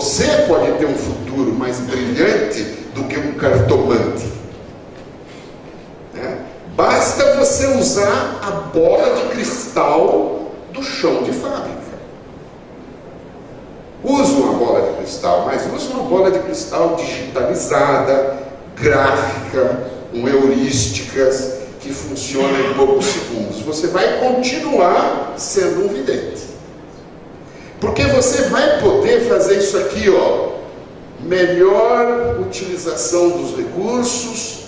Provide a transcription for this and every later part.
Você pode ter um futuro mais brilhante do que um cartomante, né? Basta você usar a bola de cristal do chão de fábrica. Use uma bola de cristal, mas use uma bola de cristal digitalizada, gráfica, com heurísticas, que funciona em poucos segundos. Você vai continuar sendo um vidente, porque você vai poder fazer isso aqui, ó, melhor utilização dos recursos,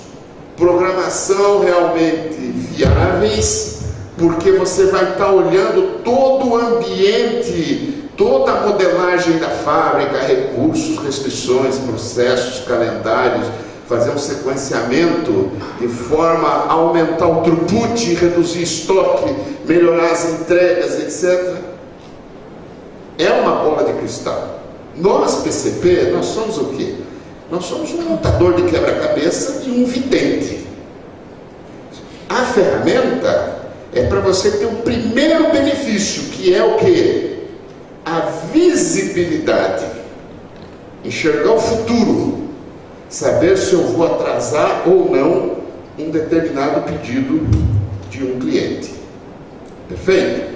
programação realmente viáveis, porque você vai estar olhando todo o ambiente, toda a modelagem da fábrica, recursos, restrições, processos, calendários, fazer um sequenciamento de forma a aumentar o throughput, reduzir estoque, melhorar as entregas, etc. É uma bola de cristal. Nós, PCP, nós somos o quê? Nós somos um montador de quebra-cabeça e um vidente. A ferramenta é para você ter o primeiro benefício, que é o quê? A visibilidade. Enxergar o futuro. Saber se eu vou atrasar ou não um determinado pedido de um cliente. Perfeito?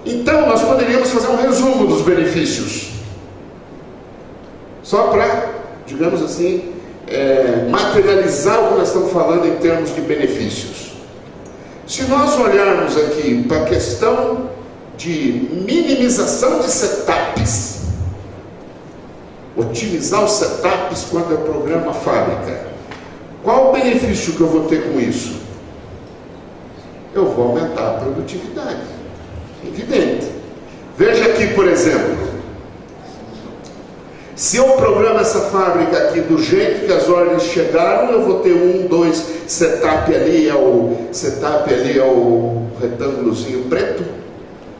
Então, nós poderíamos fazer um resumo dos benefícios. Só para, digamos assim, materializar o que nós estamos falando em termos de benefícios. Se nós olharmos aqui para a questão de minimização de setups, otimizar os setups quando eu programo a fábrica, qual o benefício que eu vou ter com isso? Eu vou aumentar a produtividade. Evidente. Veja aqui, por exemplo, se eu programo essa fábrica aqui do jeito que as ordens chegaram, eu vou ter 1, 2, setup ali é o retângulozinho preto.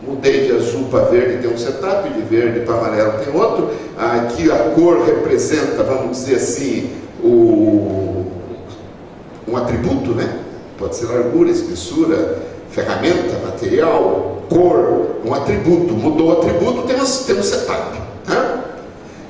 Mudei de azul para verde, tem um setup, de verde para amarelo tem outro. Aqui a cor representa, vamos dizer assim, um atributo, né? Pode ser largura, espessura, ferramenta, material, cor, um atributo. Mudou o atributo, tem um setup, né?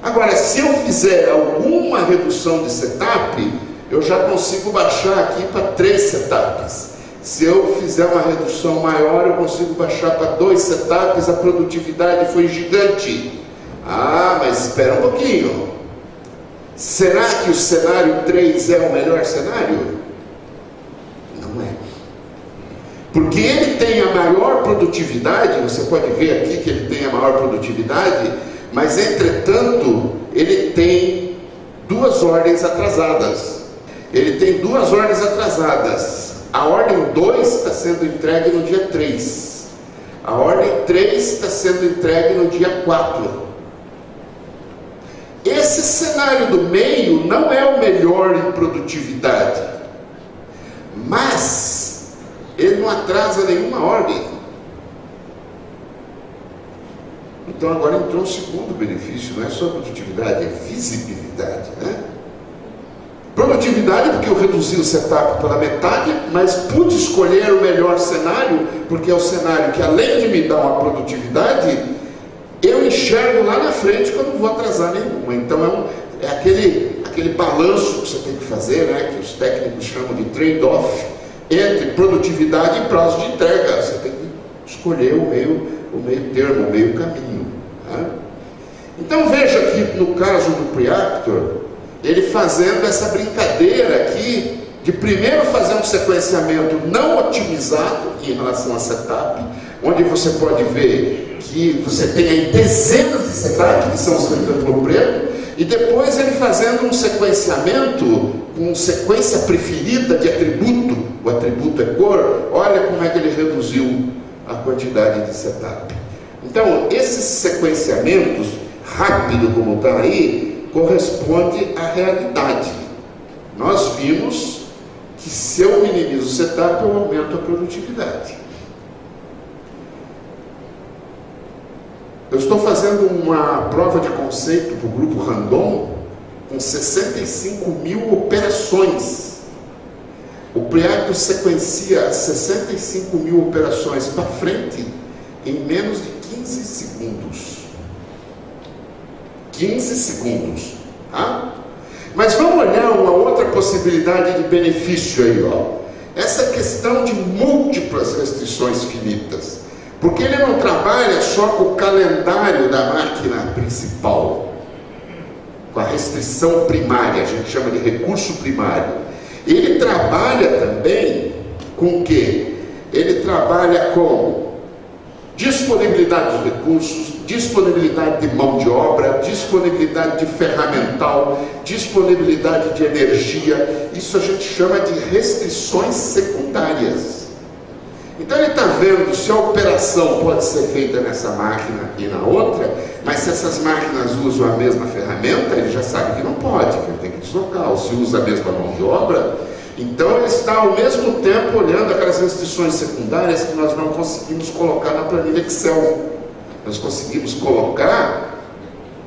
Agora, se eu fizer alguma redução de setup, eu já consigo baixar aqui para 3 setups. Se eu fizer uma redução maior, eu consigo baixar para 2 setups, a produtividade foi gigante. Ah, mas espera um pouquinho. Será que o cenário 3 é o melhor cenário? Não é. Porque ele tem a maior produtividade, você pode ver aqui que ele tem a maior produtividade, mas entretanto, ele tem 2 ordens atrasadas. Ele tem 2 ordens atrasadas. A ordem 2 está sendo entregue no dia 3. A ordem 3 está sendo entregue no dia 4. Esse cenário do meio não é o melhor em produtividade, mas ele não atrasa nenhuma ordem. Então agora entrou um segundo benefício, não é só produtividade, é visibilidade, né? Produtividade porque eu reduzi o setup pela metade, mas pude escolher o melhor cenário, porque é o cenário que, além de me dar uma produtividade, eu enxergo lá na frente que eu não vou atrasar nenhuma. Então é aquele balanço que você tem que fazer, né, que os técnicos chamam de trade-off, entre produtividade e prazo de entrega. Você tem que escolher o meio termo, o meio caminho, né? Então veja aqui no caso do Preactor, ele fazendo essa brincadeira aqui de primeiro fazer um sequenciamento não otimizado em relação a setup, onde você pode ver que você tem aí dezenas de setups que são os retângulos preto, e depois ele fazendo um sequenciamento com sequência preferida de atributo, o atributo é cor. Olha como é que ele reduziu a quantidade de setup. Então esses sequenciamentos rápido como está aí corresponde à realidade. Nós vimos que se eu minimizo o setup, eu aumento a produtividade. Eu estou fazendo uma prova de conceito para o grupo Randon com 65.000 operações. O Preactor sequencia 65.000 operações para frente em menos de 15 segundos. 15 segundos. Tá? Mas vamos olhar uma outra possibilidade de benefício aí, ó. Essa questão de múltiplas restrições finitas. Porque ele não trabalha só com o calendário da máquina principal, com a restrição primária, a gente chama de recurso primário. Ele trabalha também com o quê? Ele trabalha com disponibilidade de recursos, disponibilidade de mão de obra, disponibilidade de ferramental, disponibilidade de energia. Isso a gente chama de restrições secundárias. Então ele está vendo se a operação pode ser feita nessa máquina e na outra, mas se essas máquinas usam a mesma ferramenta, ele já sabe que não pode, que ele tem que deslocar. Ou se usa a mesma mão de obra, então ele está ao mesmo tempo olhando aquelas restrições secundárias que nós não conseguimos colocar na planilha Excel. Nós conseguimos colocar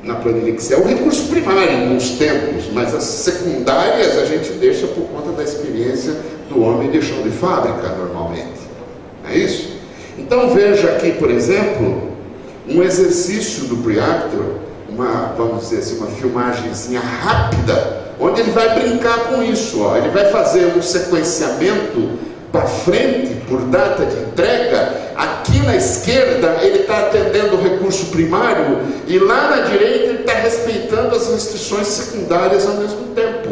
na planilha Excel o recurso primário em alguns tempos, mas as secundárias a gente deixa por conta da experiência do homem de chão de fábrica normalmente. É isso? Então veja aqui, por exemplo, um exercício do Preactor, vamos dizer assim, uma filmagenzinha rápida, onde ele vai brincar com isso, ó. Ele vai fazer um sequenciamento para frente, por data de entrega. Aqui na esquerda ele está atendendo o recurso primário, e lá na direita ele está respeitando as restrições secundárias ao mesmo tempo.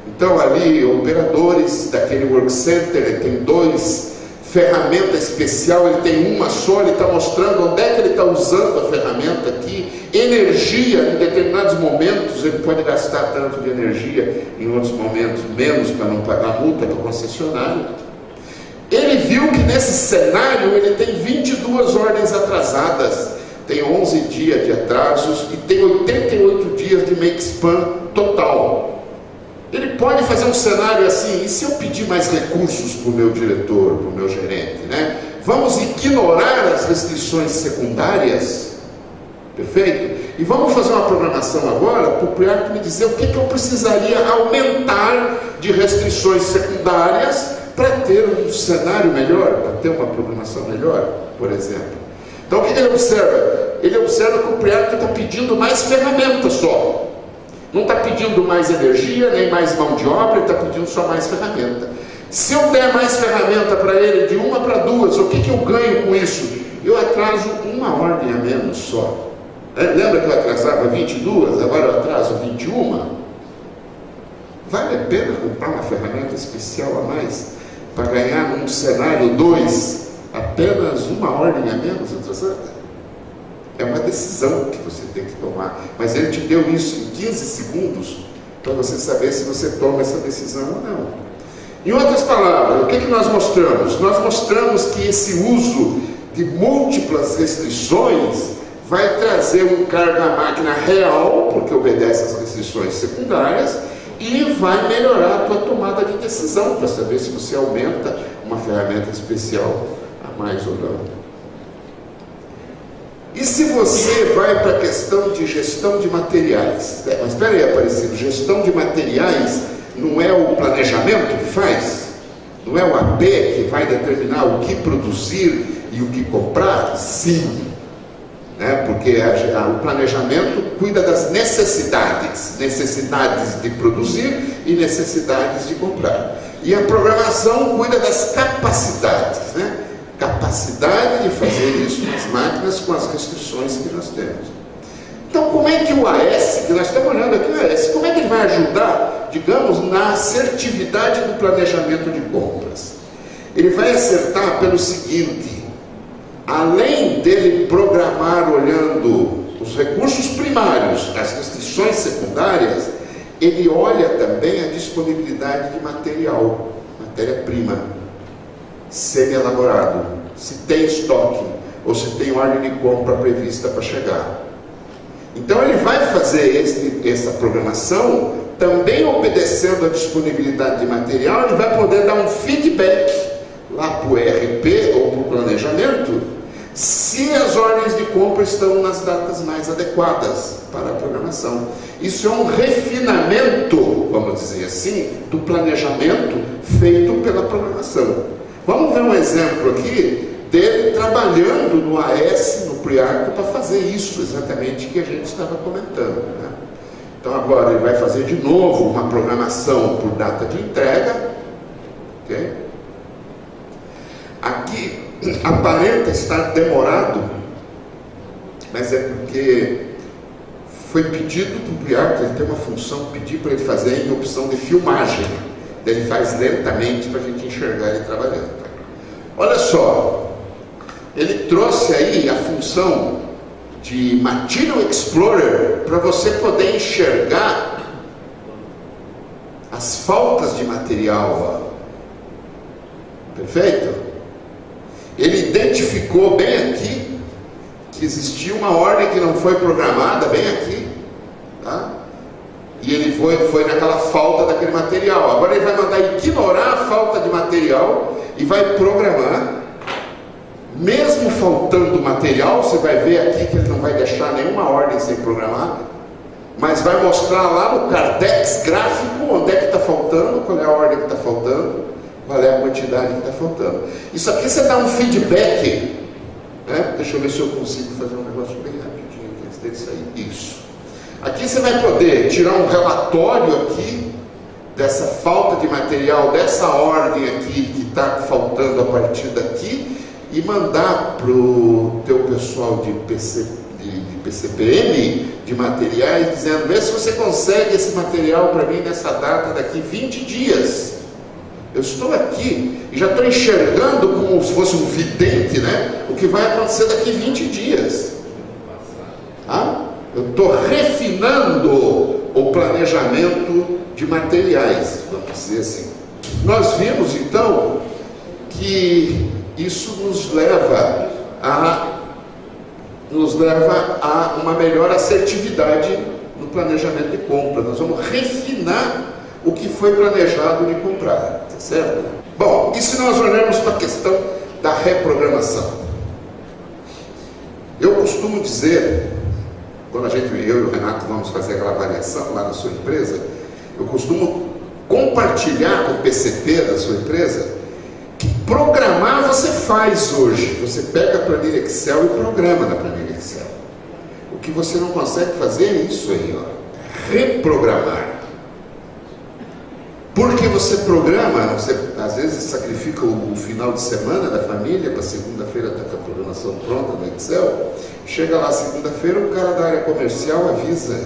Então ali, operadores daquele work center, ele tem dois. Ferramenta especial, ele tem uma só, ele está mostrando onde é que ele está usando a ferramenta aqui. Energia, em determinados momentos ele pode gastar tanto de energia, em outros momentos menos, para não pagar multa para o concessionário. Ele viu que nesse cenário ele tem 22 ordens atrasadas, tem 11 dias de atrasos e tem 88 dias de make span total. Ele pode fazer um cenário assim: e se eu pedir mais recursos para o meu diretor, para o meu gerente, né? Vamos ignorar as restrições secundárias, perfeito? E vamos fazer uma programação agora para o Preactor me dizer o que eu precisaria aumentar de restrições secundárias para ter um cenário melhor, para ter uma programação melhor, por exemplo. Então o que ele observa? Ele observa que o Preactor está pedindo mais ferramentas só. Não está pedindo mais energia, nem mais mão de obra, ele está pedindo só mais ferramenta. Se eu der mais ferramenta para ele, de 1 para 2, o que eu ganho com isso? Eu atraso uma ordem a menos só. Lembra que eu atrasava 22, agora eu atraso 21? Vale a pena comprar uma ferramenta especial a mais para ganhar num cenário 2 apenas uma ordem a menos atrasada? É uma decisão que você tem que tomar. Mas ele te deu isso em 15 segundos para você saber se você toma essa decisão ou não. Em outras palavras, o que nós mostramos? Nós mostramos que esse uso de múltiplas restrições vai trazer um cargo à máquina real, porque obedece às restrições secundárias, e vai melhorar a tua tomada de decisão para saber se você aumenta uma ferramenta especial a mais ou não. E se você vai para a questão de gestão de materiais? Mas espera aí, Aparecido, gestão de materiais não é o planejamento que faz? Não é o AP que vai determinar o que produzir e o que comprar? Sim, né? Porque o planejamento cuida das necessidades de produzir e necessidades de comprar. E a programação cuida das capacidades, né? Capacidade de fazer isso nas máquinas com as restrições que nós temos. Então, como é que o AS, que nós estamos olhando aqui o AS, como é que ele vai ajudar, digamos, na assertividade do planejamento de compras? Ele vai acertar pelo seguinte: além dele programar olhando os recursos primários, as restrições secundárias, ele olha também a disponibilidade de material, matéria-prima, semi-elaborado, se tem estoque ou se tem ordem de compra prevista para chegar. Então ele vai fazer essa programação também obedecendo a disponibilidade de material. Ele vai poder dar um feedback lá para o ERP ou para o planejamento se as ordens de compra estão nas datas mais adequadas para a programação. Isso é um refinamento, vamos dizer assim, do planejamento feito pela programação. Vamos ver um exemplo aqui dele trabalhando no AS, no o Priarco para fazer isso exatamente que a gente estava comentando, né? Então agora ele vai fazer de novo uma programação por data de entrega, ok? Aqui aparenta estar demorado, mas é porque foi pedido para o Priarco, ele tem uma função, pedir para ele fazer em opção de filmagem. Ele faz lentamente para a gente enxergar ele trabalhando. Olha só, ele trouxe aí a função de Material Explorer para você poder enxergar as faltas de material. Ó. Perfeito? Ele identificou bem aqui que existia uma ordem que não foi programada, bem aqui, tá? E ele foi naquela falta daquele material. Agora ele vai mandar ignorar a falta de material e vai programar. Mesmo faltando material, você vai ver aqui que ele não vai deixar nenhuma ordem sem programar, mas vai mostrar lá no Cardex gráfico onde é que está faltando, qual é a ordem que está faltando, qual é a quantidade que está faltando. Isso aqui você dá um feedback, né? Deixa eu ver se eu consigo fazer um negócio bem rapidinho aqui antes dele sair. Isso. Aqui você vai poder tirar um relatório aqui dessa falta de material, dessa ordem aqui que está faltando a partir daqui, e mandar para o teu pessoal de PCPM, de materiais, dizendo: vê se você consegue esse material para mim nessa data daqui 20 dias. Eu estou aqui e já estou enxergando como se fosse um vidente, né? O que vai acontecer daqui 20 dias. Ah? Eu estou refinando o planejamento de materiais, vamos dizer assim. Nós vimos então que isso nos leva a uma melhor assertividade no planejamento de compra. Nós vamos refinar o que foi planejado de comprar, tá certo? Bom, e se nós olharmos para a questão da reprogramação? Eu costumo dizer, quando eu e o Renato vamos fazer aquela avaliação lá na sua empresa, eu costumo compartilhar com o PCP da sua empresa que programar você faz hoje. Você pega a planilha Excel e programa na planilha Excel. O que você não consegue fazer é isso aí, ó, reprogramar. Porque você programa, você às vezes sacrifica o final de semana da família para segunda-feira estar com a programação pronta no Excel. Chega lá segunda-feira, o cara da área comercial avisa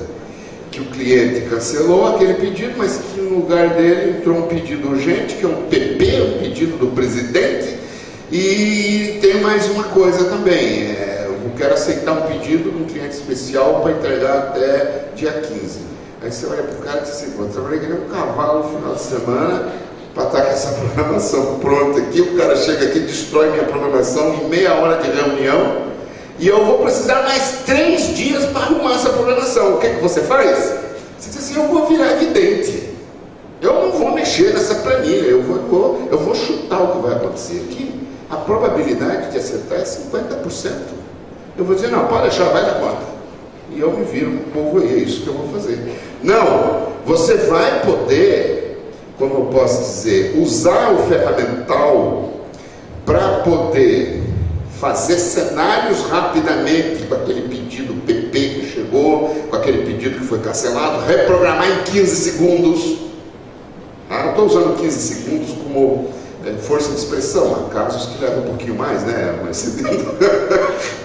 que o cliente cancelou aquele pedido, mas que no lugar dele entrou um pedido urgente, que é um PP, um pedido do presidente, e tem mais uma coisa também, eu quero aceitar um pedido de um cliente especial para entregar até dia 15. Aí você olha para o cara e diz assim: eu trabalhei que nem um cavalo no final de semana para estar com essa programação pronta aqui, o cara chega aqui, destrói minha programação em meia hora de reunião, e eu vou precisar mais 3 dias para arrumar essa programação. O que você faz? Você diz assim: eu vou virar vidente, eu não vou mexer nessa planilha, eu vou chutar o que vai acontecer aqui. A probabilidade de acertar é 50%. Eu vou dizer: não, pode deixar, vai dar conta. E eu me viro com o povo, e é isso que eu vou fazer. Não, você vai poder, como eu posso dizer, usar o ferramental para poder fazer cenários rapidamente com aquele pedido PP que chegou, com aquele pedido que foi cancelado, reprogramar em 15 segundos. Eu estou usando 15 segundos como força de expressão. Há casos que levam um pouquinho mais, né? Mas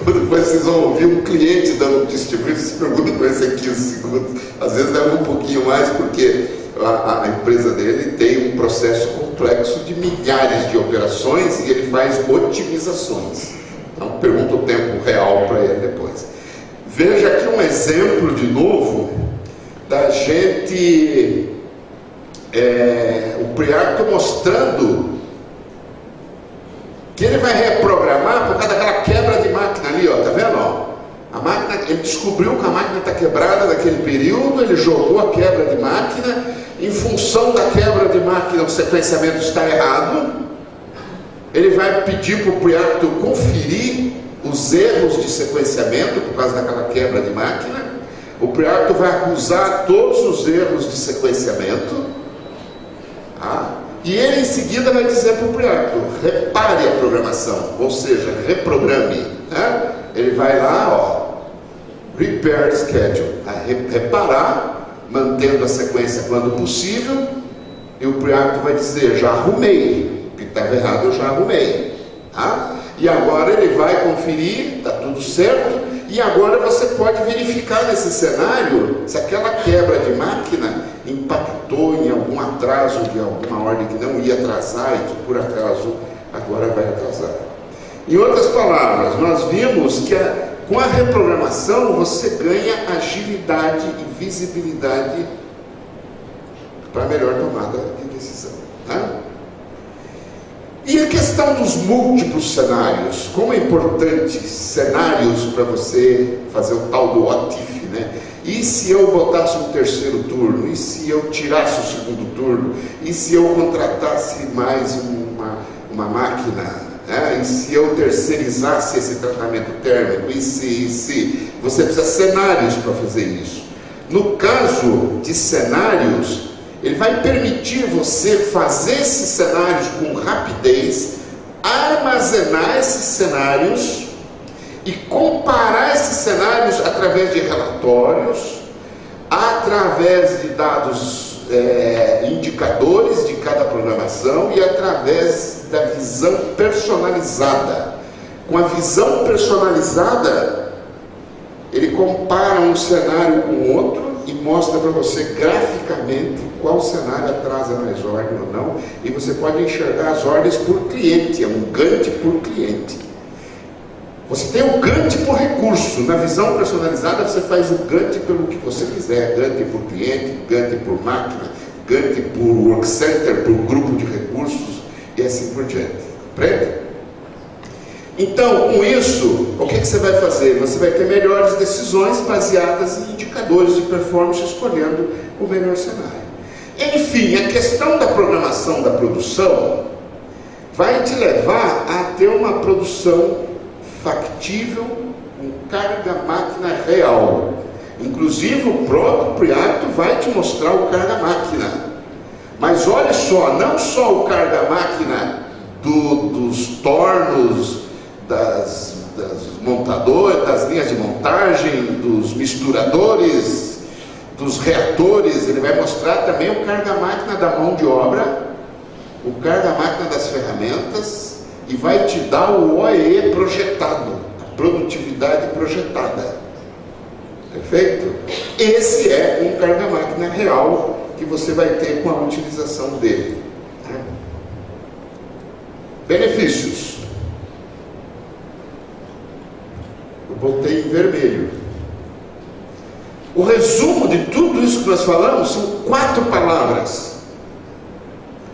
depois vocês vão ouvir um cliente dando um distribuidor, se pergunta para esse 15 segundos. Às vezes leva um pouquinho mais, porque a empresa dele tem um processo complexo de milhares de operações e ele faz otimizações. Então pergunta o tempo real para ele depois. Veja aqui um exemplo de novo da gente, o Priarco mostrando que ele vai reprogramar por causa daquela quebra de máquina ali, ó, tá vendo? Ó? A máquina, ele descobriu que a máquina está quebrada naquele período, ele jogou a quebra de máquina, em função da quebra de máquina o sequenciamento está errado, ele vai pedir para o Priarco conferir os erros de sequenciamento por causa daquela quebra de máquina. O Priarco vai acusar todos os erros de sequenciamento, e ele em seguida vai dizer para o Priarco: repare a programação, ou seja, reprograme, né? Ele vai lá, ó, repair schedule, reparar, mantendo a sequência quando possível, e o pre-act vai dizer, já arrumei, o que estava errado eu já arrumei, tá? E agora ele vai conferir, está tudo certo, e agora você pode verificar nesse cenário se aquela quebra de máquina impactou em algum atraso de alguma ordem que não ia atrasar e que por acaso agora vai atrasar. Em outras palavras, nós vimos que com a reprogramação você ganha agilidade e visibilidade para melhor tomada de decisão. Tá? E a questão dos múltiplos cenários, como é importante cenários para você fazer o tal do what if, né? E se eu botasse um terceiro turno? E se eu tirasse o segundo turno? E se eu contratasse mais uma máquina? E se eu terceirizasse esse tratamento térmico? E se? Você precisa de cenários para fazer isso. No caso de cenários, ele vai permitir você fazer esses cenários com rapidez, armazenar esses cenários e comparar esses cenários através de relatórios, através de dados indicadores de cada programação e através da visão personalizada. Com a visão personalizada, ele compara um cenário com outro e mostra para você graficamente qual cenário atrasa mais ordem ou não, e você pode enxergar as ordens por cliente, é um Gantt por cliente. Você tem o Gantt por recurso, na visão personalizada você faz o Gantt pelo que você quiser, Gantt por cliente, Gantt por máquina, Gantt por work center, por grupo de recursos e assim por diante. Compreende? Então, com isso, o que você vai fazer? Você vai ter melhores decisões baseadas em indicadores de performance, escolhendo o melhor cenário. Enfim, a questão da programação da produção vai te levar a ter uma produção factível com carga máquina real. Inclusive, o próprio pre-act vai te mostrar o carga máquina. Mas olha só, não só o carga máquina dos tornos, das montadoras, das linhas de montagem, dos misturadores, dos reatores, ele vai mostrar também o carga-máquina da mão de obra, o carga-máquina das ferramentas, e vai te dar o OEE projetado, a produtividade projetada. Perfeito? Esse é um carga-máquina real que você vai ter com a utilização dele. Benefícios. Botei em vermelho. O resumo de tudo isso que nós falamos são 4 palavras: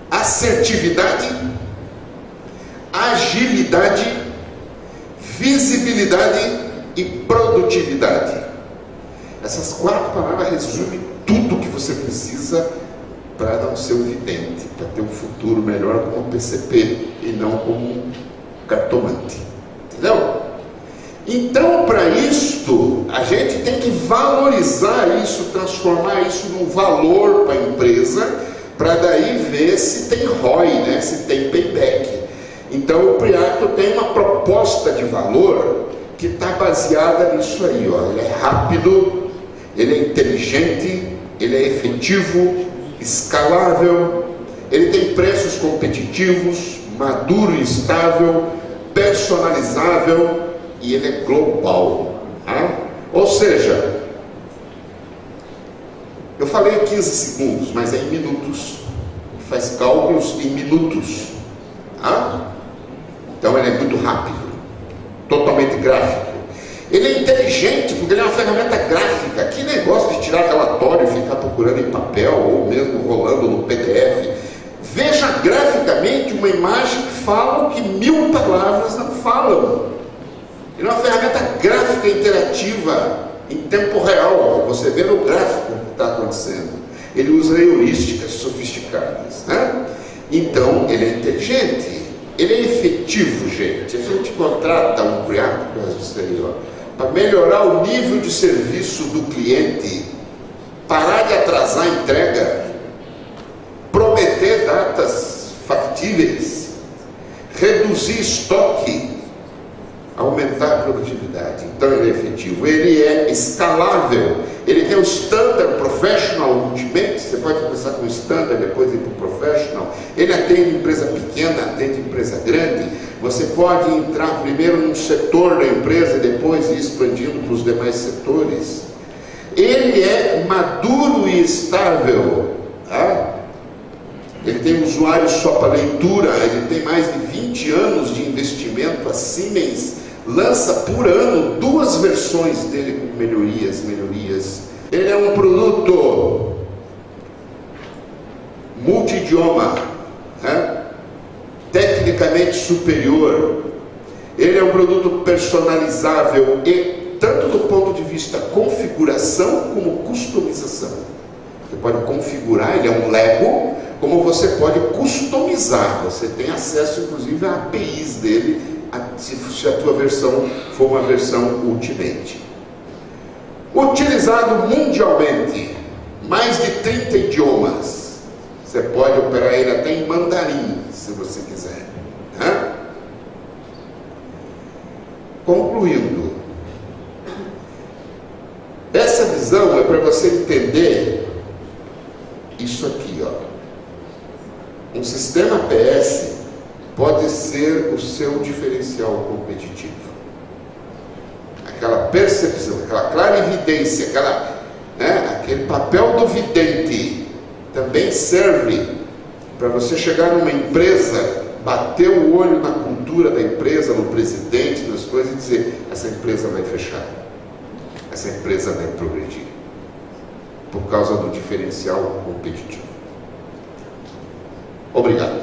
assertividade, agilidade, visibilidade e produtividade. Essas 4 palavras resumem tudo que você precisa para não ser um vidente, para ter um futuro melhor como PCP e não como um cartomante. Entendeu? Então, para isto, a gente tem que valorizar isso, transformar isso num valor para a empresa, para daí ver se tem ROI, né? Se tem payback. Então, o pre-act tem uma proposta de valor que está baseada nisso aí, ó. Ele é rápido, ele é inteligente, ele é efetivo, escalável, ele tem preços competitivos, maduro e estável, personalizável, e ele é global. Tá? Ou seja, eu falei 15 segundos, mas é em minutos. Ele faz cálculos em minutos. Tá? Então ele é muito rápido, totalmente gráfico. Ele é inteligente, porque ele é uma ferramenta gráfica. Que negócio de tirar relatório e ficar procurando em papel, ou mesmo rolando no PDF. Veja graficamente uma imagem que fala o que 1000 palavras não falam. Ele é uma ferramenta gráfica interativa, em tempo real. Você vê no gráfico o que está acontecendo. Ele usa heurísticas sofisticadas. Né? Então, ele é inteligente. Ele é efetivo, gente. A gente contrata um pre-act para melhorar o nível de serviço do cliente, parar de atrasar a entrega, prometer datas factíveis, reduzir estoque, aumentar a produtividade. Então ele é efetivo, ele é escalável, ele tem o Standard Professional Ultimate. Você pode começar com o Standard, depois ir para o Professional. Ele atende empresa pequena, atende empresa grande. Você pode entrar primeiro num setor da empresa e depois ir expandindo para os demais setores. Ele é maduro e estável, tá? Ele tem usuários só para leitura, ele tem mais de 20 anos de investimento. A Siemens lança por ano 2 versões dele com melhorias. Ele é um produto multi-idioma, né? Tecnicamente superior. Ele é um produto personalizável, e tanto do ponto de vista configuração como customização. Você pode configurar, ele é um Lego, como você pode customizar. Você tem acesso inclusive a APIs dele, se a tua versão for uma versão Ultimate. Utilizado mundialmente, mais de 30 idiomas. Você pode operar ele até em mandarim, se você quiser, né? Concluindo, essa visão é para você entender isso aqui, ó. Um sistema PS pode ser o seu diferencial competitivo. Aquela percepção, aquela clarividência, aquele papel do vidente também serve para você chegar numa empresa, bater o olho na cultura da empresa, no presidente, nas coisas e dizer: essa empresa vai fechar, essa empresa vai progredir, por causa do diferencial competitivo. Obrigado.